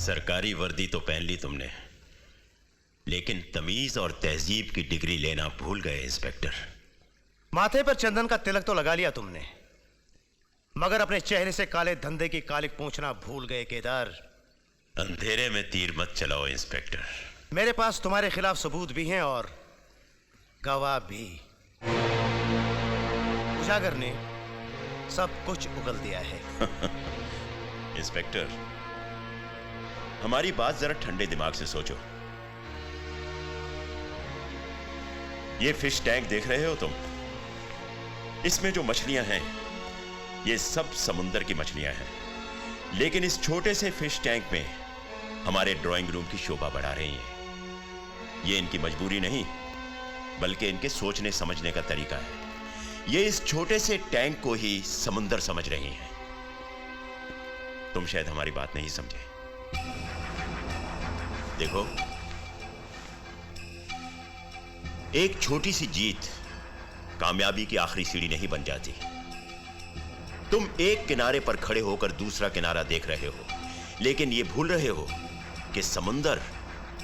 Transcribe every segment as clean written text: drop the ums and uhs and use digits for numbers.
सरकारी वर्दी तो पहन ली तुमने, लेकिन तमीज और तहजीब की डिग्री लेना भूल गए इंस्पेक्टर। माथे पर चंदन का तिलक तो लगा लिया तुमने, मगर अपने चेहरे से काले धंधे की कालिक पूछना भूल गए केदार। अंधेरे में तीर मत चलाओ इंस्पेक्टर। मेरे पास तुम्हारे खिलाफ सबूत भी हैं और गवाह भी। उजागर ने सब कुछ उगल दिया है। इंस्पेक्टर, हमारी बात जरा ठंडे दिमाग से सोचो। ये फिश टैंक देख रहे हो तुम? इसमें जो मछलियां हैं ये सब समुंदर की मछलियां हैं, लेकिन इस छोटे से फिश टैंक में हमारे ड्राइंग रूम की शोभा बढ़ा रही हैं। ये इनकी मजबूरी नहीं, बल्कि इनके सोचने समझने का तरीका है। ये इस छोटे से टैंक को ही समुंदर समझ रही हैं। तुम शायद हमारी बात नहीं समझे। देखो, एक छोटी सी जीत कामयाबी की आखिरी सीढ़ी नहीं बन जाती। तुम एक किनारे पर खड़े होकर दूसरा किनारा देख रहे हो, लेकिन यह भूल रहे हो कि समुंदर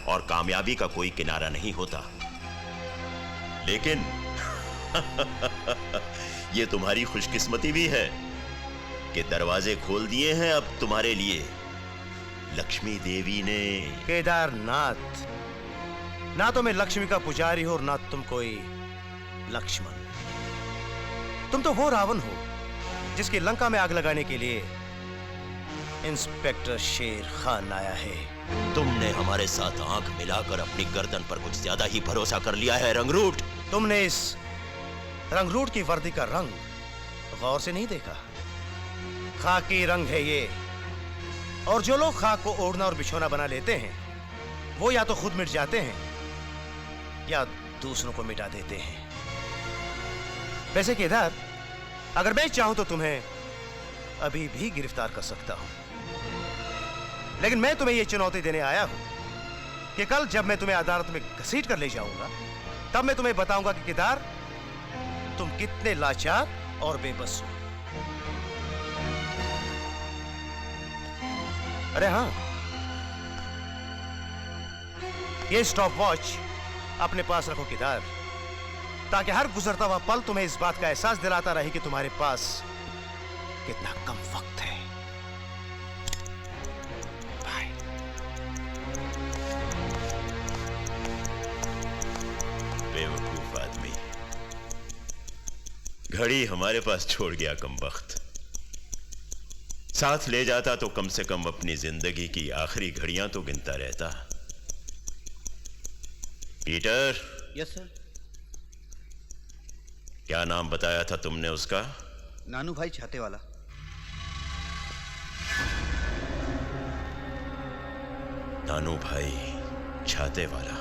और कामयाबी का कोई किनारा नहीं होता। लेकिन यह तुम्हारी खुशकिस्मती भी है कि दरवाजे खोल दिए हैं अब तुम्हारे लिए लक्ष्मी देवी ने। केदारनाथ, ना तो मैं लक्ष्मी का पुजारी हूं और ना तुम कोई लक्ष्मण। तुम तो वो रावण हो जिसकी लंका में आग लगाने के लिए इंस्पेक्टर शेर खान आया है। तुमने हमारे साथ आंख मिलाकर अपनी गर्दन पर कुछ ज्यादा ही भरोसा कर लिया है रंगरूट। तुमने इस रंगरूट की वर्दी का रंग गौर से नहीं देखा। खाकी रंग है ये, और जो लोग खाक को ओढ़ना और बिछोना बना लेते हैं वो या तो खुद मिट जाते हैं या दूसरों को मिटा देते हैं। वैसे केदार, अगर मैं चाहूं तो तुम्हें अभी भी गिरफ्तार कर सकता हूं, लेकिन मैं तुम्हें यह चुनौती देने आया हूं कि कल जब मैं तुम्हें अदालत में घसीट कर ले जाऊंगा, तब मैं तुम्हें बताऊंगा कि केदार, तुम कितने लाचार और बेबस हो। अरे हां, ये स्टॉप वॉच अपने पास रखो केदार, ताकि हर गुजरता हुआ पल तुम्हें इस बात का एहसास दिलाता रहे कि तुम्हारे पास कितना कम वक्त है। बाय। बेवकूफ आदमी, घड़ी हमारे पास छोड़ गया कमबख्त। साथ ले जाता तो कम से कम अपनी जिंदगी की आखिरी घड़ियां तो गिनता रहता। पीटर। Yes sir. क्या नाम बताया था तुमने उसका? नानू भाई छाते वाला। नानू भाई छाते वाला।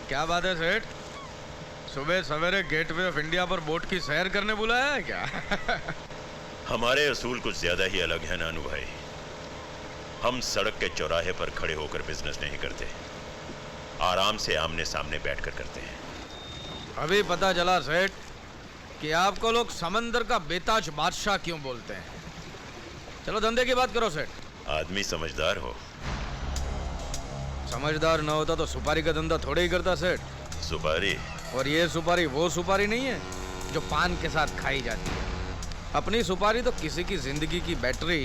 क्या बात है सेठ, सुबह सवेरे गेटवे ऑफ इंडिया पर बोट की सैर करने बुलाया है क्या? हमारे असूल कुछ ज्यादा ही अलग है नानू भाई। हम सड़क के चौराहे पर खड़े होकर बिजनेस नहीं करते, आराम से आमने सामने बैठकर करते हैं। अभी पता चला सेठ कि आपको लोग समंदर का बेताज बादशाह क्यों बोलते हैं। चलो धंधे की बात करो सेठ। आदमी समझदार हो। समझदार न होता तो सुपारी का धंधा थोड़े ही करता सेठ। सुपारी? और ये सुपारी वो सुपारी नहीं है जो पान के साथ खाई जाती है। अपनी सुपारी तो किसी की जिंदगी की बैटरी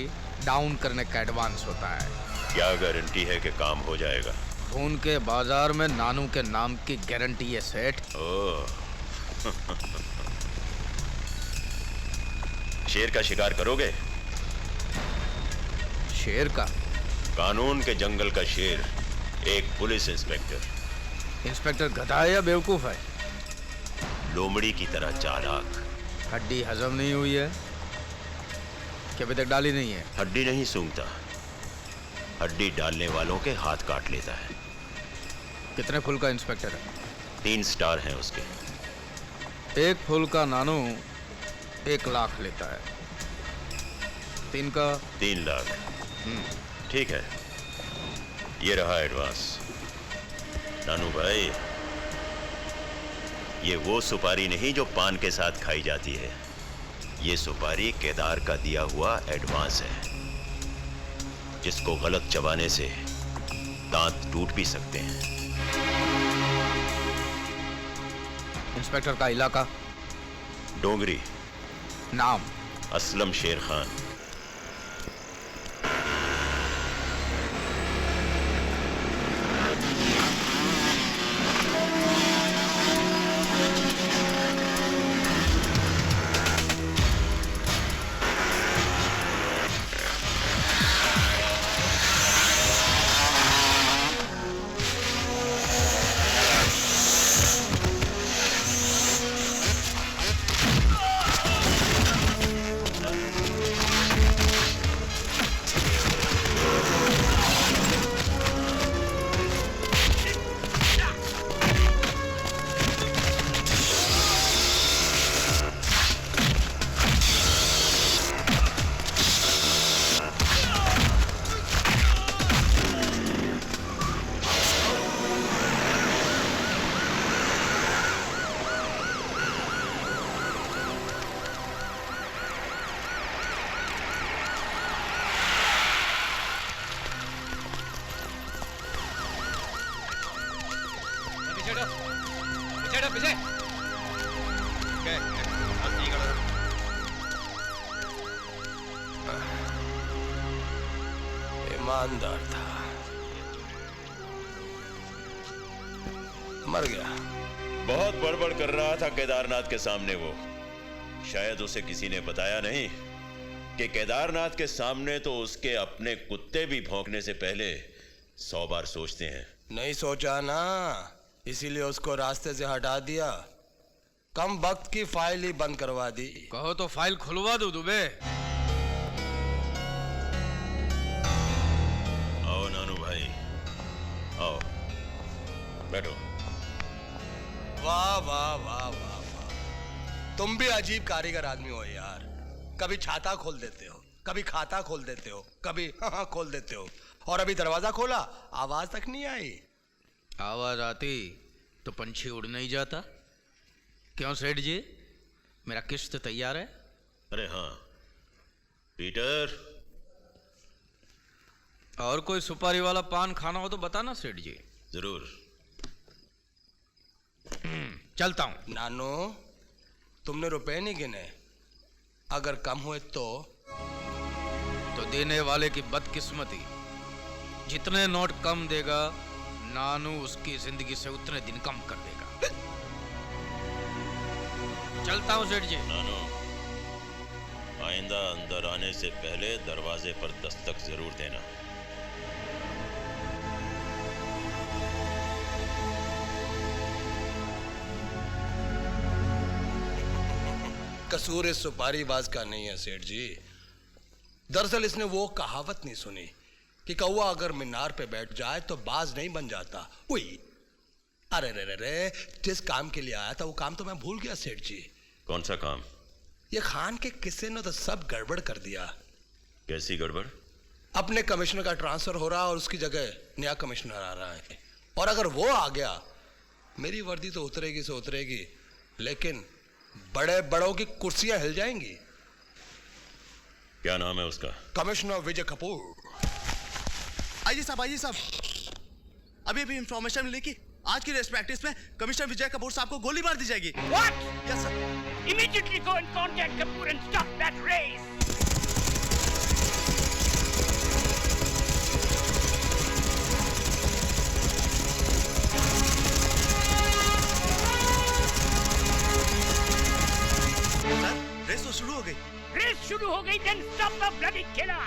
डाउन करने का एडवांस होता है। क्या गारंटी है कि काम हो जाएगा? खून के बाजार में नानू के नाम की गारंटी है सेठ। ओह। शेर का शिकार करोगे? शेर का? कानून के जंगल का शेर, एक पुलिस इंस्पेक्टर। इंस्पेक्टर गधा है या बेवकूफ है? लोमड़ी की तरह चालाक। हड्डी हजम नहीं हुई है? कि अभी तक डाली नहीं है? हड्डी नहीं सूंघता, हड्डी डालने वालों के हाथ काट लेता है। कितने फुल का इंस्पेक्टर है? 3 स्टार हैं उसके। एक फुल का नानू 1 लाख लेता है, 3 का 3 लाख। ठीक है, ये रहा एडवांस। नानू भाई, ये वो सुपारी नहीं जो पान के साथ खाई जाती है। ये सुपारी केदार का दिया हुआ एडवांस है, जिसको गलत चबाने से दांत टूट भी सकते हैं। इंस्पेक्टर का इलाका? डोंगरी। नाम? असलम शेर खान। ईमानदार था, मर गया। बहुत बड़बड़ कर रहा था केदारनाथ के सामने वो। शायद उसे किसी ने बताया नहीं कि केदारनाथ के सामने तो उसके अपने कुत्ते भी भौंकने से पहले 100 बार सोचते हैं। नहीं सोचा ना, इसीलिए उसको रास्ते से हटा दिया। कम वक्त की फाइल ही बंद करवा दी। कहो तो फाइल खुलवा दो दुबे। आओ नानू भाई, आओ, बैठो। वाह वाह वाह वाह वाह, तुम भी अजीब कारीगर आदमी हो यार। कभी छाता खोल देते हो, कभी खाता खोल देते हो, कभी हाँ खोल देते हो, और अभी दरवाजा खोला, आवाज तक नहीं आई। आवाज आती तो पंछी उड़ नहीं जाता। क्यों सेठ जी, मेरा किस्त तैयार है? अरे हाँ पीटर, और कोई सुपारी वाला पान खाना हो तो बताना सेठ जी। जरूर। चलता हूं। नानो, तुमने रुपए नहीं गिने? अगर कम हुए तो देने वाले की बदकिस्मती। जितने नोट कम देगा, नानू उसकी जिंदगी से उतने दिन कम कर देगा। चलता हूं सेठ जी। नानू, आइंदा अंदर आने से पहले दरवाजे पर दस्तक जरूर देना। कसूर इस सुपारीबाज का नहीं है सेठ जी। दरअसल इसने वो कहावत नहीं सुनी कि कौवा अगर मीनार पे बैठ जाए तो बाज नहीं बन जाता। उई, अरे रे रे रे, जिस काम के लिए आया था वो काम तो मैं भूल गया सेठ जी। कौन सा काम? ये खान के किस्से ने तो सब गड़बड़ कर दिया। कैसी गड़बड़? अपने कमिश्नर का ट्रांसफर हो रहा है और उसकी जगह नया कमिश्नर आ रहा है, और अगर वो आ गया मेरी वर्दी तो उतरेगी से उतरेगी, लेकिन बड़े बड़ों की कुर्सियां हिल जाएंगी। क्या नाम है उसका? कमिश्नर विजय कपूर। आइए साहब, आइए साहब, अभी अभी इंफॉर्मेशन मिली कि आज की रेस प्रैक्टिस में कमिश्नर विजय कपूर साहब को गोली मार दी जाएगी। What? Yes sir. Immediately go and contact Kapoor and stop that race. सर, रेस तो शुरू हो गई। Race शुरू हो गई, then stop the bloody killer.